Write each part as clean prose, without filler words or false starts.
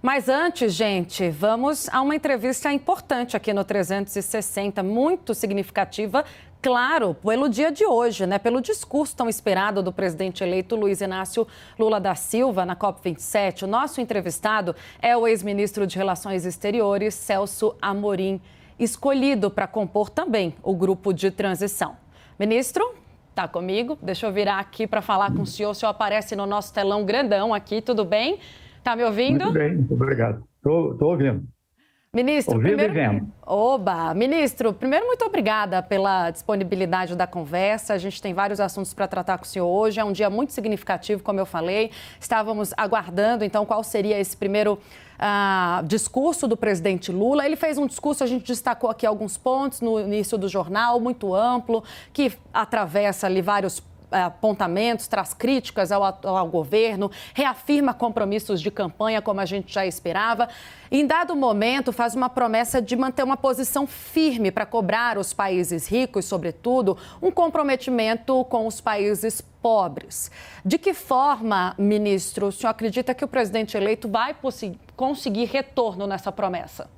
Mas antes, gente, vamos a uma entrevista importante aqui no 360, muito significativa, claro, pelo dia de hoje, né? Pelo discurso tão esperado do presidente eleito Luiz Inácio Lula da Silva na COP27. O nosso entrevistado é o ex-ministro de Relações Exteriores, Celso Amorim, escolhido para compor também o grupo de transição. Ministro, está comigo? Deixa eu virar aqui para falar com o senhor. O senhor aparece no nosso telão grandão aqui, tudo bem? Está me ouvindo? Muito bem, muito obrigado. Estou ouvindo. Ministro, ouvindo e vendo. Oba! Ministro, primeiro, muito obrigada pela disponibilidade da conversa. A gente tem vários assuntos para tratar com o senhor hoje. É um dia muito significativo, como eu falei. Estávamos aguardando, então, qual seria esse primeiro discurso do presidente Lula. Ele fez um discurso, a gente destacou aqui alguns pontos no início do jornal, muito amplo, que atravessa ali vários apontamentos, traz críticas ao governo, reafirma compromissos de campanha, como a gente já esperava. Em dado momento, faz uma promessa de manter uma posição firme para cobrar os países ricos, sobretudo, um comprometimento com os países pobres. De que forma, ministro, o senhor acredita que o presidente eleito vai conseguir retorno nessa promessa?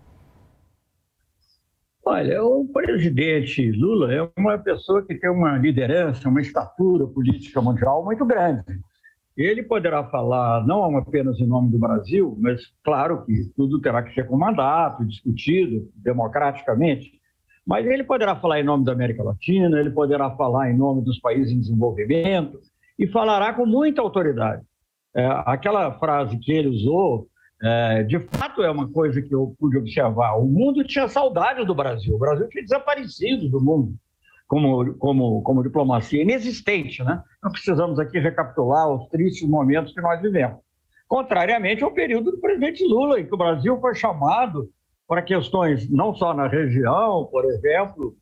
Olha, o presidente Lula é uma pessoa que tem uma liderança, uma estatura política mundial muito grande. Ele poderá falar não apenas em nome do Brasil, mas claro que tudo terá que ser com mandato, discutido democraticamente, mas ele poderá falar em nome da América Latina, ele poderá falar em nome dos países em desenvolvimento e falará com muita autoridade. Aquela frase que ele usou, de fato é uma coisa que eu pude observar. O mundo tinha saudade do Brasil. O Brasil tinha desaparecido do mundo como diplomacia inexistente, né? Não precisamos aqui recapitular os tristes momentos que nós vivemos. Contrariamente ao período do presidente Lula, em que o Brasil foi chamado para questões não só na região, por exemplo,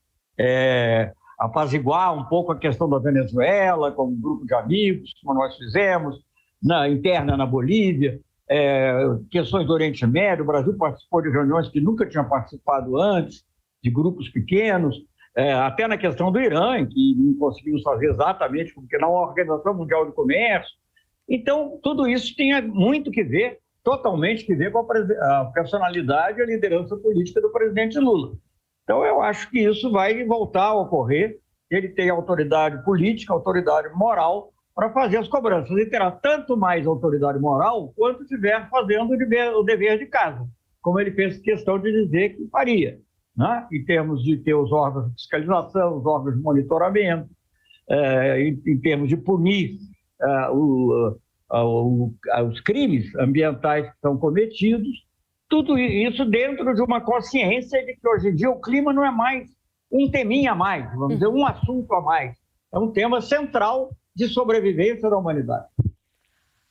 apaziguar um pouco a questão da Venezuela, com um grupo de amigos, como nós fizemos, interna na Bolívia, questões do Oriente Médio. O Brasil participou de reuniões que nunca tinha participado antes, de grupos pequenos, até na questão do Irã, em que não conseguimos fazer exatamente porque não a Organização Mundial do Comércio. Então, tudo isso tinha muito que ver, totalmente que ver com a personalidade e a liderança política do presidente Lula. Então, eu acho que isso vai voltar a ocorrer. Ele tem autoridade política, autoridade moral para fazer as cobranças. Ele terá tanto mais autoridade moral quanto estiver fazendo o dever de casa, como ele fez questão de dizer que faria, né? Em termos de ter os órgãos de fiscalização, os órgãos de monitoramento, em termos de punir os crimes ambientais que são cometidos, tudo isso dentro de uma consciência de que hoje em dia o clima não é mais um teminha a mais, vamos dizer, um assunto a mais. É um tema central de sobrevivência da humanidade.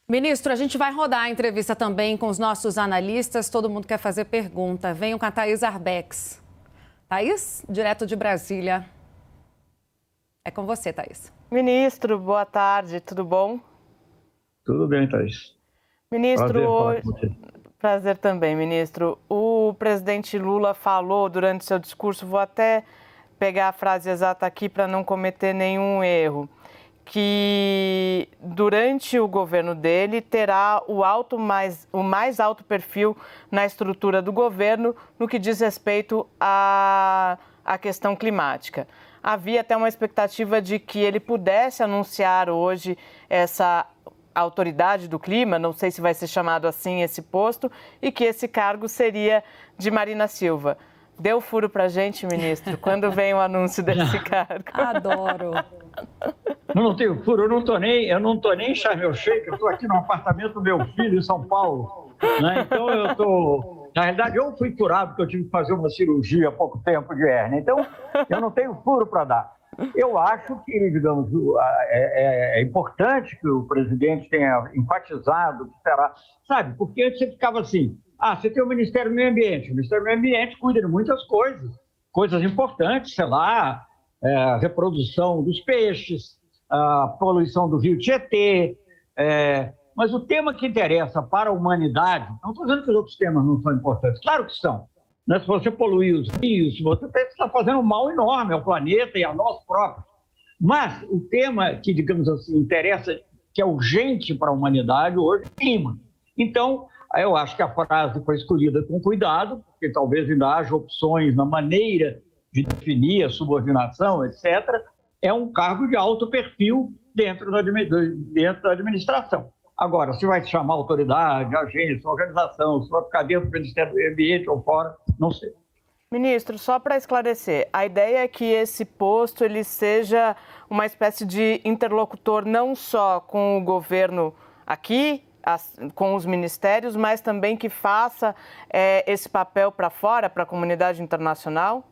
Ministro, a gente vai rodar a entrevista também com os nossos analistas. Todo mundo quer fazer pergunta. Venham com a Thaís Arbex. Thaís, direto de Brasília. É com você, Thaís. Ministro, boa tarde, tudo bom? Tudo bem, Thaís. Ministro, prazer também, ministro. O presidente Lula falou durante seu discurso, vou até pegar a frase exata aqui para não cometer nenhum erro, que durante o governo dele terá o mais alto perfil na estrutura do governo no que diz respeito à questão climática. Havia até uma expectativa de que ele pudesse anunciar hoje essa autoridade do clima, não sei se vai ser chamado assim esse posto, e que esse cargo seria de Marina Silva. Deu furo pra gente, ministro, quando vem o anúncio desse cargo? Adoro. Não tenho furo, eu não tô nem em Sharm el Sheikh, eu estou aqui no apartamento do meu filho em São Paulo, né? Então na realidade eu fui curado porque eu tive que fazer uma cirurgia há pouco tempo de hérnia, então eu não tenho furo para dar. Eu acho que, digamos, é importante que o presidente tenha enfatizado que será, sabe, porque antes você ficava assim, você tem o Ministério do Meio Ambiente, o Ministério do Meio Ambiente cuida de muitas coisas importantes, sei lá, a reprodução dos peixes, a poluição do rio Tietê, mas o tema que interessa para a humanidade, não estou dizendo que os outros temas não são importantes, claro que são, né? Se você poluir os rios, você está fazendo um mal enorme ao planeta e a nós próprios, mas o tema que, digamos assim, interessa, que é urgente para a humanidade hoje, é o clima. Então, Aí eu acho que a frase foi escolhida com cuidado, porque talvez ainda haja opções na maneira de definir a subordinação, etc. É um cargo de alto perfil dentro da administração. Agora, se vai se chamar autoridade, agência, organização, se vai ficar dentro do Ministério do Meio Ambiente ou fora, não sei. Ministro, só para esclarecer, a ideia é que esse posto ele seja uma espécie de interlocutor não só com o governo aqui, com os ministérios, mas também que faça esse papel para fora, para a comunidade internacional?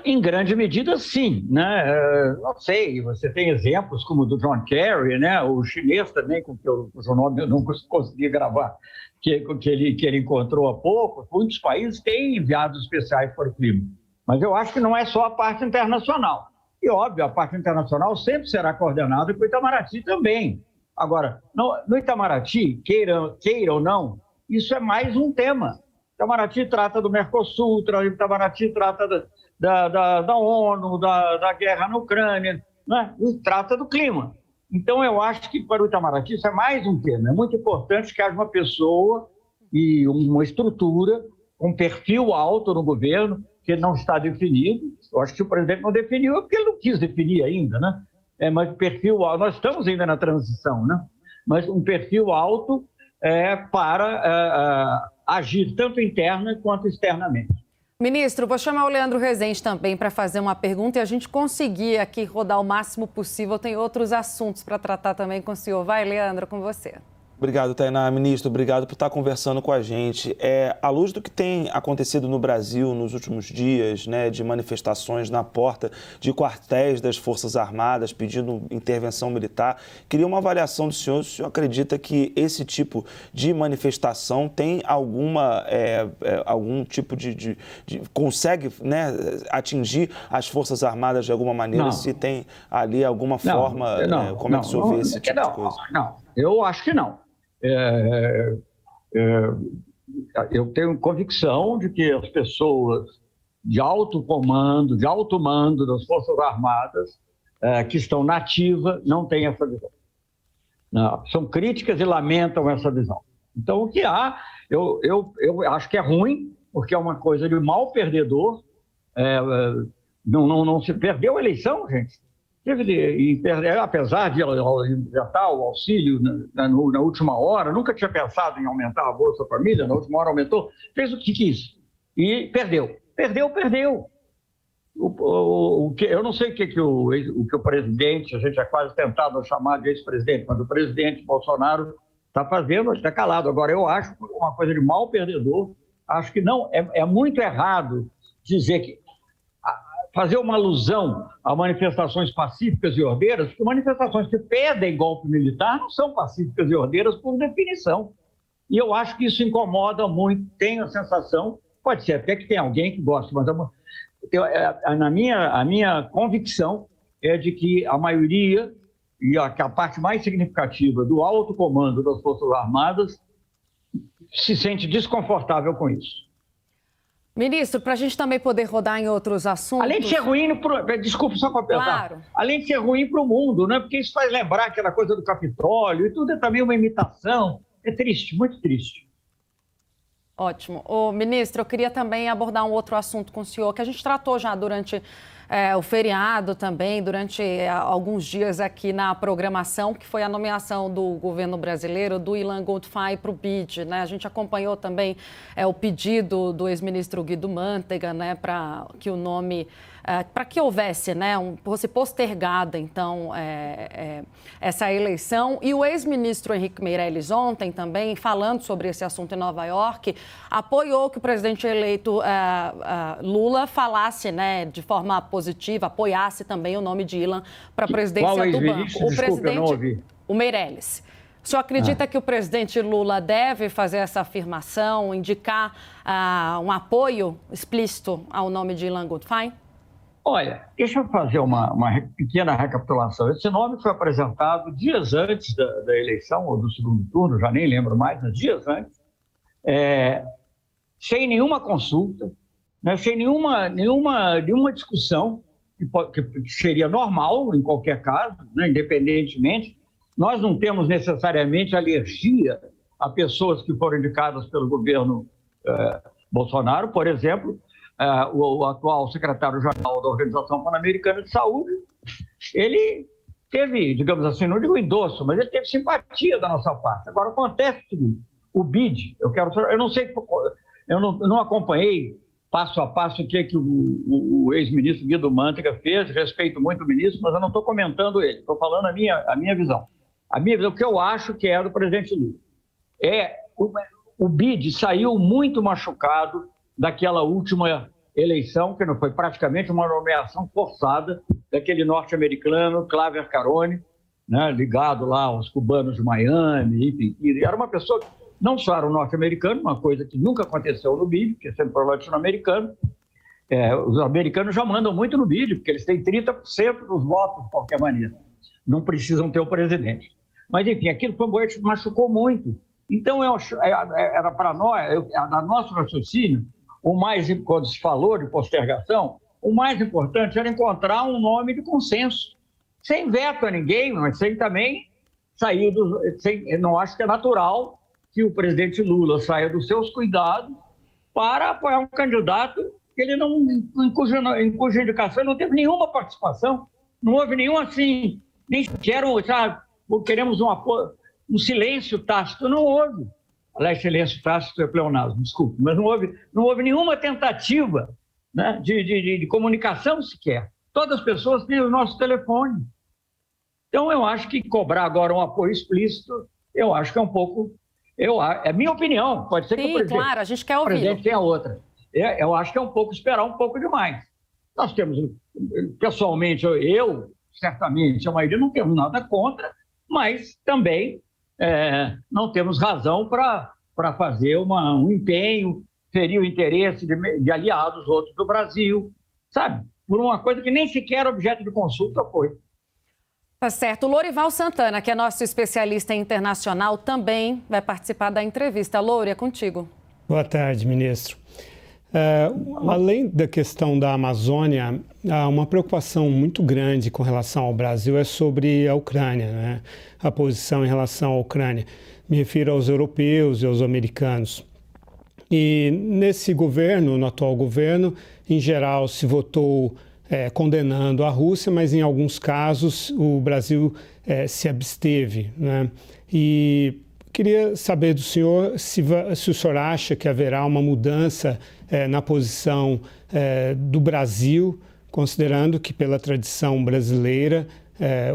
Em grande medida, sim, né? Não sei, você tem exemplos como o do John Kerry, né? O chinês também, com cujo nome eu não consegui gravar, que ele encontrou há pouco. Muitos países têm enviados especiais para o clima, mas eu acho que não é só a parte internacional. E, óbvio, a parte internacional sempre será coordenada com o Itamaraty também. Agora, no Itamaraty, queira ou não, isso é mais um tema. O Itamaraty trata do Mercosul, o Itamaraty trata da ONU, da guerra na Ucrânia, né? E trata do clima. Então, eu acho que para o Itamaraty isso é mais um tema. É muito importante que haja uma pessoa e uma estrutura com perfil alto no governo, que não está definido. Eu acho que se o presidente não definiu é porque ele não quis definir ainda, né? Mas perfil alto, nós estamos ainda na transição, né? Mas um perfil alto para agir tanto interna quanto externamente. Ministro, vou chamar o Leandro Rezende também para fazer uma pergunta e a gente conseguir aqui rodar o máximo possível. Tem outros assuntos para tratar também com o senhor. Vai, Leandro, com você. Obrigado, Tainá. Ministro, obrigado por estar conversando com a gente. À luz do que tem acontecido no Brasil nos últimos dias, né, de manifestações na porta de quartéis das Forças Armadas pedindo intervenção militar, queria uma avaliação do senhor. O senhor acredita que esse tipo de manifestação tem algum tipo de consegue, né, atingir as Forças Armadas de alguma maneira? Não. Se tem ali alguma forma, como é que o senhor vê esse tipo de coisa? Não, eu acho que não. Eu tenho convicção de que as pessoas de alto comando, de alto mando das Forças Armadas, que estão na ativa, não têm essa visão. Não, são críticas e lamentam essa visão. Então, o que há, eu acho que é ruim, porque é uma coisa de mal perdedor. Não se perdeu a eleição, gente. Apesar de inventar o auxílio na última hora, nunca tinha pensado em aumentar a Bolsa Família, na última hora aumentou, fez o que quis e perdeu. Perdeu. Eu não sei o que o presidente, a gente é quase tentado chamar de ex-presidente, mas o presidente Bolsonaro está fazendo, está calado. Agora, eu acho uma coisa de mal perdedor, acho que não, é muito errado dizer que fazer uma alusão a manifestações pacíficas e ordeiras, porque manifestações que pedem golpe militar não são pacíficas e ordeiras por definição. E eu acho que isso incomoda muito, tenho a sensação, pode ser até que tem alguém que gosta, mas a minha convicção é de que a maioria e a parte mais significativa do alto comando das Forças Armadas se sente desconfortável com isso. Ministro, para a gente também poder rodar em outros assuntos... Além de ser ruim, desculpa só completar. Claro. Além de ser ruim para o mundo, né? Porque isso faz lembrar aquela coisa do Capitólio e tudo é também uma imitação. É triste, muito triste. Ótimo. Ministro, eu queria também abordar um outro assunto com o senhor, que a gente tratou já durante o feriado também, durante alguns dias aqui na programação, que foi a nomeação do governo brasileiro do Ilan Goldfein para o BID, né? A gente acompanhou também o pedido do ex-ministro Guido Mantega, né, para que o nome... para que houvesse, né, fosse postergada, então, essa eleição. E o ex-ministro Henrique Meirelles ontem também, falando sobre esse assunto em Nova York, apoiou que o presidente eleito Lula falasse, né, de forma positiva, apoiasse também o nome de Ilan para a presidência do banco. O presidente, eu não ouvi. O Meirelles. O senhor acredita que o presidente Lula deve fazer essa afirmação, indicar um apoio explícito ao nome de Ilan Goldfein? Olha, deixa eu fazer uma pequena recapitulação. Esse nome foi apresentado dias antes da eleição, ou do segundo turno, já nem lembro mais, mas dias antes, sem nenhuma consulta, né, sem nenhuma discussão, que seria normal em qualquer caso, né, independentemente. Nós não temos necessariamente alergia a pessoas que foram indicadas pelo governo Bolsonaro, por exemplo, o atual secretário-geral da Organização Pan-Americana de Saúde, ele teve, digamos assim, não digo endosso, mas ele teve simpatia da nossa parte. Agora, acontece o seguinte, o BID, eu não sei, eu não acompanhei passo a passo o que o ex-ministro Guido Mantega fez, respeito muito o ministro, mas eu não estou comentando ele, estou falando a minha visão. A minha visão, o que eu acho que é do presidente Lula. O BID saiu muito machucado daquela última eleição, que não foi praticamente uma nomeação forçada daquele norte-americano, Claver Carone, né, ligado lá aos cubanos de Miami, enfim. E era uma pessoa que não só era um norte-americano, uma coisa que nunca aconteceu no BID, que sempre foi latino-americano. Os americanos já mandam muito no BID, porque eles têm 30% dos votos, de qualquer maneira. Não precisam ter o presidente. Mas, enfim, aquilo machucou muito. Então, era para nós, na nosso raciocínio, quando se falou de postergação, o mais importante era encontrar um nome de consenso, sem veto a ninguém, mas sem também sair não acho que é natural que o presidente Lula saia dos seus cuidados para apoiar um candidato que ele em cuja indicação não teve nenhuma participação, não houve nenhum assim, nem sequer queremos um silêncio tácito, não houve. Aliás, silêncio tácito é pleonasmo, desculpe, mas não houve nenhuma tentativa, né, de comunicação sequer. Todas as pessoas têm o nosso telefone. Então, eu acho que cobrar agora um apoio explícito, eu acho que é um pouco... É minha opinião, pode ser que o claro, a gente quer ouvir. Presidente tenha outra. Eu acho que é esperar um pouco demais. Nós temos, pessoalmente, eu, certamente, a maioria não temos nada contra, mas também não temos razão para fazer um empenho, ferir o interesse de aliados outros do Brasil, sabe? Por uma coisa que nem sequer objeto de consulta foi. Tá certo. O Lorival Santana, que é nosso especialista internacional, também vai participar da entrevista. Louri, é contigo. Boa tarde, ministro. Além da questão da Amazônia, há uma preocupação muito grande com relação ao Brasil é sobre a Ucrânia, né? A posição em relação à Ucrânia. Me refiro aos europeus e aos americanos. E nesse governo, no atual governo, em geral se votou condenando a Rússia, mas em alguns casos o Brasil se absteve, né? E queria saber do senhor se o senhor acha que haverá uma mudança na posição do Brasil, considerando que pela tradição brasileira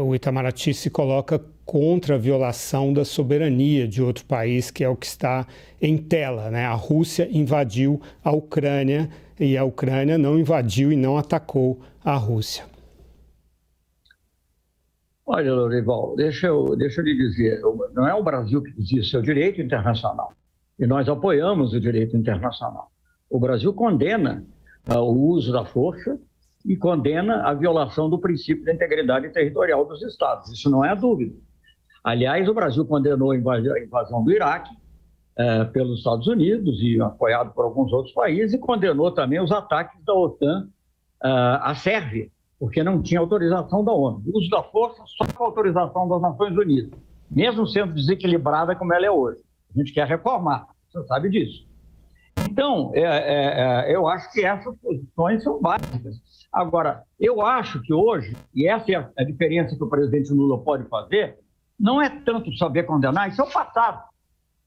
o Itamaraty se coloca contra a violação da soberania de outro país, que é o que está em tela, né? A Rússia invadiu a Ucrânia e a Ucrânia não invadiu e não atacou a Rússia. Olha, Lorival, deixa eu lhe dizer, não é o Brasil que diz isso, é o direito internacional. E nós apoiamos o direito internacional. O Brasil condena o uso da força e condena a violação do princípio da integridade territorial dos Estados. Isso não é dúvida. Aliás, o Brasil condenou a invasão do Iraque pelos Estados Unidos e apoiado por alguns outros países, e condenou também os ataques da OTAN à Sérvia, porque não tinha autorização da ONU. O uso da força só com autorização das Nações Unidas, mesmo sendo desequilibrada como ela é hoje. A gente quer reformar, você sabe disso. Então, eu acho que essas posições são básicas. Agora, eu acho que hoje, e essa é a diferença que o presidente Lula pode fazer, não é tanto saber condenar, isso é o passado.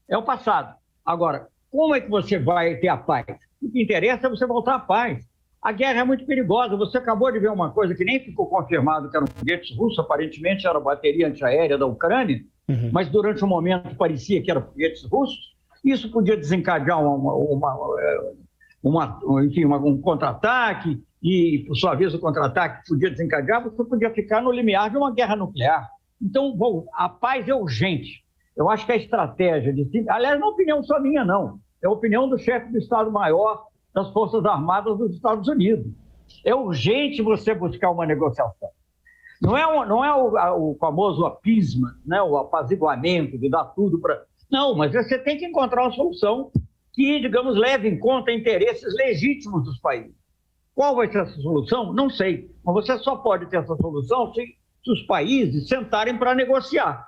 É o passado. Agora, como é que você vai ter a paz? O que interessa é você voltar à paz. A guerra é muito perigosa. Você acabou de ver uma coisa que nem ficou confirmado, que eram foguetes russos, aparentemente era a bateria antiaérea da Ucrânia, mas durante um momento parecia que eram foguetes russos. Isso podia desencadear um contra-ataque, e, por sua vez, o contra-ataque podia desencadear, você podia ficar no limiar de uma guerra nuclear. Então, a paz é urgente. Eu acho que a estratégia aliás, não é opinião só minha, não. É a opinião do chefe do Estado-Maior das Forças Armadas dos Estados Unidos. É urgente você buscar uma negociação. Não é o famoso appeasement, né? O apaziguamento de dar tudo para... Não, mas você tem que encontrar uma solução que, digamos, leve em conta interesses legítimos dos países. Qual vai ser essa solução? Não sei. Mas você só pode ter essa solução se os países sentarem para negociar.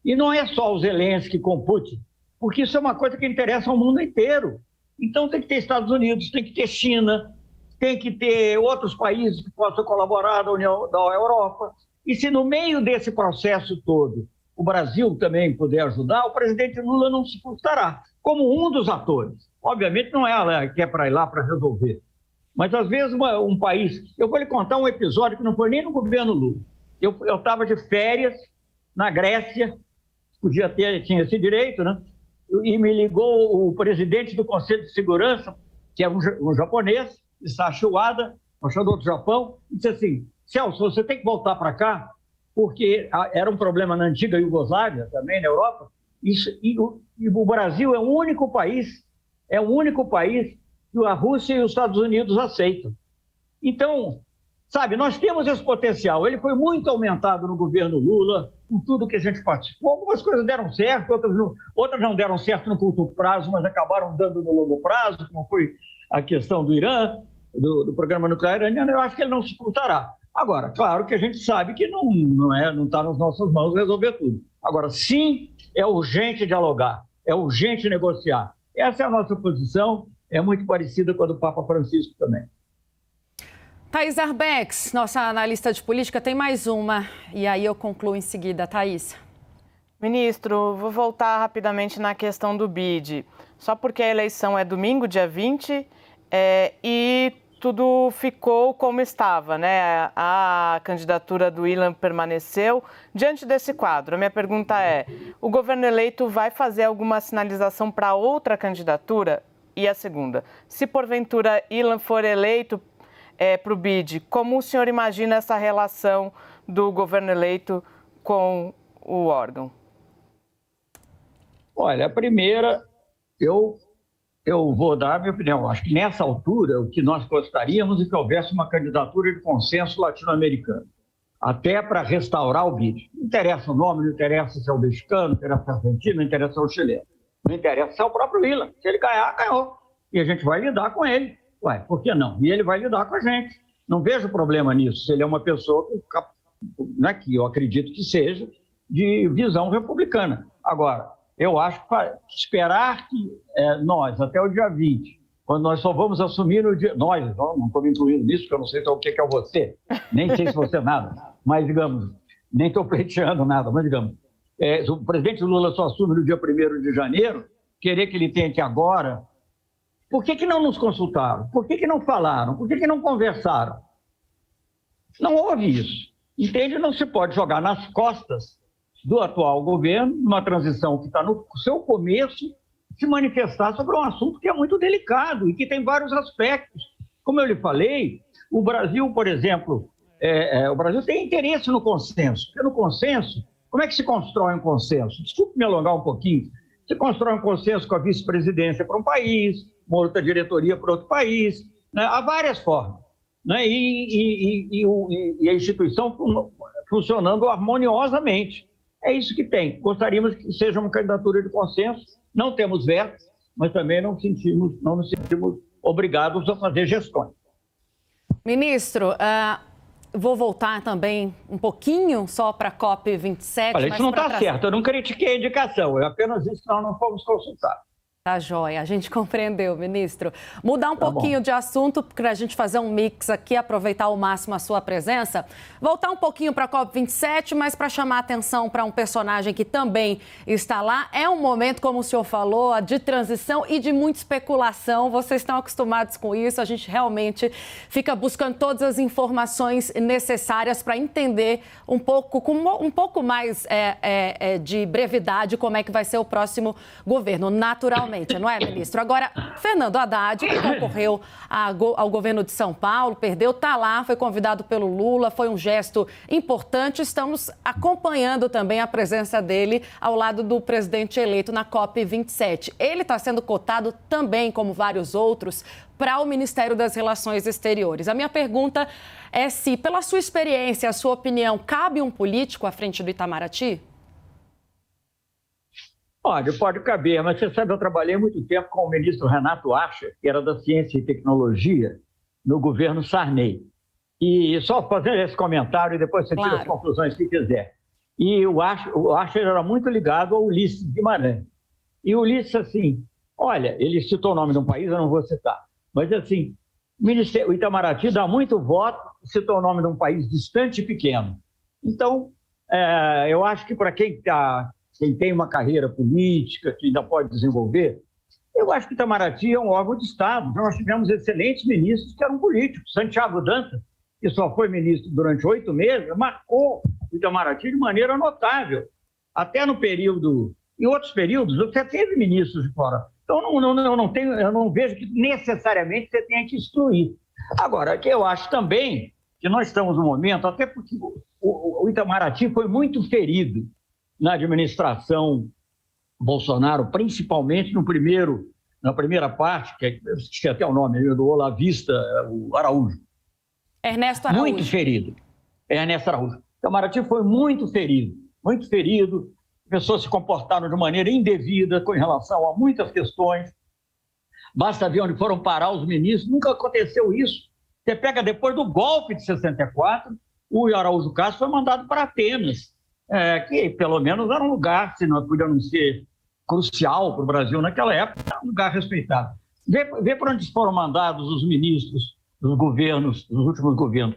E não é só o Zelensky com Putin. porque isso é uma coisa que interessa ao mundo inteiro. Então tem que ter Estados Unidos, tem que ter China, tem que ter outros países que possam colaborar da Europa. E se no meio desse processo todo o Brasil também puder ajudar, o presidente Lula não se frustrar, como um dos atores. Obviamente não é ela que é para ir lá para resolver. Mas, às vezes, um país... Eu vou lhe contar um episódio que não foi nem no governo Lula. Eu estava de férias na Grécia, tinha esse direito, né? E me ligou o presidente do Conselho de Segurança, que é um japonês, Isashi Wada, embaixador do Japão, e disse assim: Celso, você tem que voltar para cá, porque era um problema na antiga Iugoslávia, também na Europa, e o Brasil é o único país que a Rússia e os Estados Unidos aceitam. Então, sabe, nós temos esse potencial. Ele foi muito aumentado no governo Lula, com tudo que a gente participou. Algumas coisas deram certo, outras não deram certo no curto prazo, mas acabaram dando no longo prazo, como foi a questão do Irã, do programa nuclear iraniano. Eu acho que ele não se furtará. Agora, claro que a gente sabe que não está nas nossas mãos resolver tudo. Agora, sim, é urgente dialogar, é urgente negociar. Essa é a nossa posição, é muito parecida com a do Papa Francisco também. Thaís Arbex, nossa analista de política, tem mais uma. E aí eu concluo em seguida. Thaís. Ministro, vou voltar rapidamente na questão do BID. Só porque a eleição é domingo, dia 20, e tudo ficou como estava, né? A candidatura do Ilan permaneceu. Diante desse quadro, a minha pergunta é: o governo eleito vai fazer alguma sinalização para outra candidatura? E a segunda, se porventura Ilan for eleito para o BID, como o senhor imagina essa relação do governo eleito com o órgão? Olha, a primeira, eu vou dar a minha opinião. Acho que nessa altura, o que nós gostaríamos é que houvesse uma candidatura de consenso latino-americano, até para restaurar o BID. Não interessa o nome, não interessa se é o mexicano, não interessa se é o argentino, não interessa se é o chileno. Não interessa se é o próprio Ilan. Se ele ganhar, ganhou. E a gente vai lidar com ele. Ué, por que não? E ele vai lidar com a gente. Não vejo problema nisso. Se ele é uma pessoa que eu acredito que seja de visão republicana. Agora, eu acho que esperar que nós, até o dia 20, quando nós só vamos assumir no dia... Nós, não estou me incluindo nisso, porque eu não sei o que é você. Nem sei se você é nada. Mas, digamos, nem estou pleiteando nada, mas, digamos, se o presidente Lula só assume no dia 1º de janeiro, querer que ele tenha que agora... Por que não nos consultaram? Por que não falaram? Por que não conversaram? Não houve isso. Entende? Não se pode jogar nas costas do atual governo, numa transição que está no seu começo, se manifestar sobre um assunto que é muito delicado e que tem vários aspectos. Como eu lhe falei, o Brasil, por exemplo, o Brasil tem interesse no consenso. Porque no consenso, como é que se constrói um consenso? Desculpe me alongar um pouquinho. Se constrói um consenso com a vice-presidência para um país, uma outra diretoria para outro país, né? Há várias formas, né? E a instituição funcionando harmoniosamente. É isso que tem. Gostaríamos que seja uma candidatura de consenso. Não temos veto, mas também não nos sentimos obrigados a fazer gestões. Ministro, vou voltar também um pouquinho só para a COP27. Olha, isso não está certo. Eu não critiquei a indicação. Eu apenas disse que nós não fomos consultados. Tá joia, a gente compreendeu, ministro. Mudar um pouquinho de assunto, para a gente fazer um mix aqui, aproveitar ao máximo a sua presença. Voltar um pouquinho para a COP27, mas para chamar a atenção para um personagem que também está lá. É um momento, como o senhor falou, de transição e de muita especulação. Vocês estão acostumados com isso, a gente realmente fica buscando todas as informações necessárias para entender um pouco, com um pouco mais de brevidade, como é que vai ser o próximo governo, naturalmente. Não é, ministro? Agora, Fernando Haddad, que concorreu ao governo de São Paulo, perdeu, está lá, foi convidado pelo Lula, foi um gesto importante. Estamos acompanhando também a presença dele ao lado do presidente eleito na COP27. Ele está sendo cotado também, como vários outros, para o Ministério das Relações Exteriores. A minha pergunta é se, pela sua experiência, a sua opinião, cabe um político à frente do Itamaraty? Pode caber, mas você sabe, eu trabalhei muito tempo com o ministro Renato Acher, que era da Ciência e Tecnologia, no governo Sarney. E só fazendo esse comentário e depois você tira as conclusões que quiser. E o Acher era muito ligado ao Ulisses Guimarães. E o Ulisses, assim, olha, ele citou o nome de um país, eu não vou citar, mas assim, o Itamaraty dá muito voto, citou o nome de um país distante e pequeno. Então, eu acho que para quem tem uma carreira política, que ainda pode desenvolver, eu acho que Itamaraty é um órgão de Estado. Nós tivemos excelentes ministros que eram políticos. Santiago Dantas, que só foi ministro durante 8 meses, marcou o Itamaraty de maneira notável. Até no período, em outros períodos, você teve ministros de fora. Então, eu não vejo que necessariamente você tenha que excluir. Agora, que eu acho também que nós estamos num momento, até porque o Itamaraty foi muito ferido na administração Bolsonaro, principalmente na primeira parte, que eu esqueci até o nome, do olavista, o Araújo. Ernesto Araújo. Muito ferido. Ernesto Araújo. O Itamaraty foi muito ferido. Pessoas se comportaram de maneira indevida com relação a muitas questões. Basta ver onde foram parar os ministros. Nunca aconteceu isso. Você pega depois do golpe de 64, o Araújo Castro foi mandado para Atenas, que pelo menos era um lugar, se não podia não ser crucial para o Brasil naquela época, era um lugar respeitado. Vê para onde foram mandados os ministros dos governos, dos últimos governos.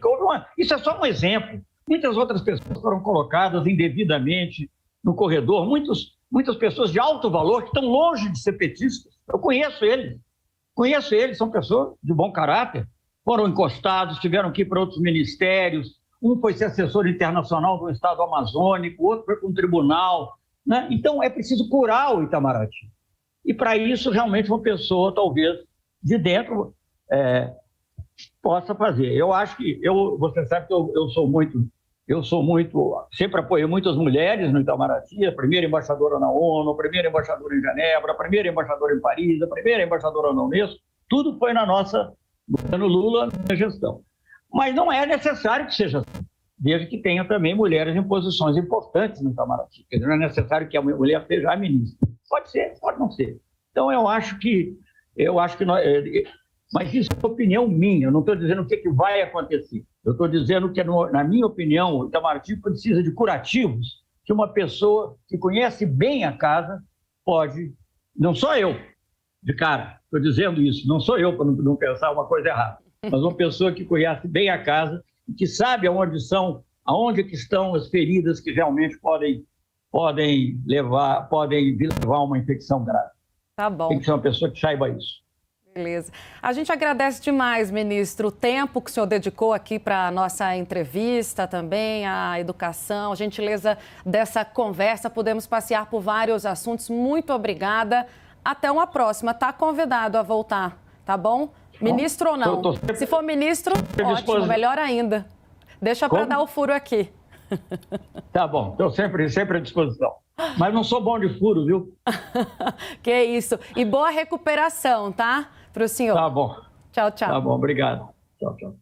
Isso é só um exemplo. Muitas outras pessoas foram colocadas indevidamente no corredor, muitas pessoas de alto valor que estão longe de ser petistas. Eu conheço eles, são pessoas de bom caráter, foram encostados, tiveram que ir para outros ministérios, um foi ser assessor internacional do Estado Amazônico, o outro foi para um tribunal, né? Então é preciso curar o Itamaraty. E para isso, realmente, uma pessoa, talvez, de dentro, possa fazer. Eu acho que, você sabe que eu sou muito, sempre apoiei muitas mulheres no Itamaraty, a primeira embaixadora na ONU, a primeira embaixadora em Genebra, a primeira embaixadora em Paris, a primeira embaixadora na Unesco, tudo foi na nossa, no Lula, na gestão. Mas não é necessário que seja assim, desde que tenha também mulheres em posições importantes no Itamaraty. Quer dizer, não é necessário que a mulher seja a ministra. Pode ser, pode não ser. Então, eu acho que nós... Mas isso é opinião minha, eu não estou dizendo o que vai acontecer. Eu estou dizendo que, na minha opinião, o Itamaraty precisa de curativos que uma pessoa que conhece bem a casa pode... Não sou eu, de cara, estou dizendo isso, não sou eu para não pensar uma coisa errada, mas uma pessoa que conhece bem a casa e que sabe aonde que estão as feridas que realmente podem levar a uma infecção grave. Tá bom. Tem que ser uma pessoa que saiba isso. Beleza. A gente agradece demais, ministro, o tempo que o senhor dedicou aqui para a nossa entrevista também, a educação, a gentileza dessa conversa. Podemos passear por vários assuntos. Muito obrigada. Até uma próxima. Está convidado a voltar, tá bom? Ministro ou não? Se for ministro, ótimo, melhor ainda. Deixa para dar o furo aqui. Tá bom, estou sempre à disposição. Mas não sou bom de furo, viu? Que isso. E boa recuperação, tá? Para o senhor. Tá bom. Tchau, tchau. Tá bom, obrigado. Tchau, tchau.